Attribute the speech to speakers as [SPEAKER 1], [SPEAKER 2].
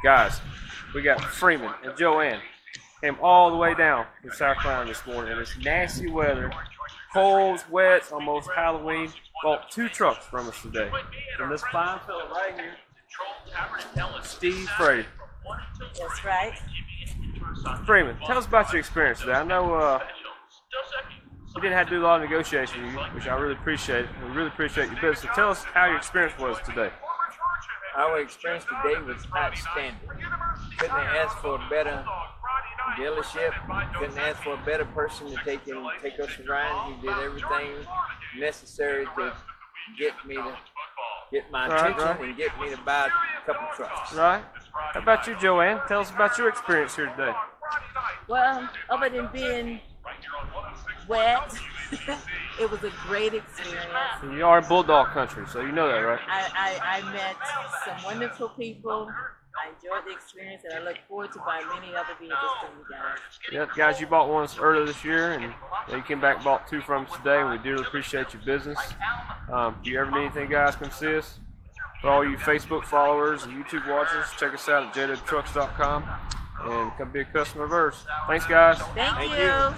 [SPEAKER 1] Guys, we got Freeman and JoAnne. Came all the way down from South Carolina this morning in this nasty weather. Cold, wet, almost Halloween. Bought 2 trucks from us today. From this fine fella right here, Steve Frady.
[SPEAKER 2] That's right.
[SPEAKER 1] Freeman, tell us about your experience today. I know you didn't have to do a lot of negotiation, which I really appreciate. We really appreciate your business. So tell us how your experience was today.
[SPEAKER 3] Our experience today was outstanding. Couldn't have asked for a better dealership. Couldn't ask for a better person to take us around. He did everything necessary to get my attention and get me to buy a couple trucks.
[SPEAKER 1] Right. How about you, JoAnne? Tell us about your experience here today.
[SPEAKER 2] Well, other than being wet, it was a great experience.
[SPEAKER 1] You are in Bulldog country, so you know that, right?
[SPEAKER 2] I met some wonderful people. I enjoyed the experience, and I look forward to buying many other vehicles from you guys.
[SPEAKER 1] Yep, guys, you bought one earlier this year, and you came back and bought 2 from us today, and we dearly appreciate your business. If you ever need anything, guys, come see us. For all you Facebook followers and YouTube watchers, check us out at jwtrucks.com and come be a customer of ours. Thanks, guys.
[SPEAKER 2] Thank you.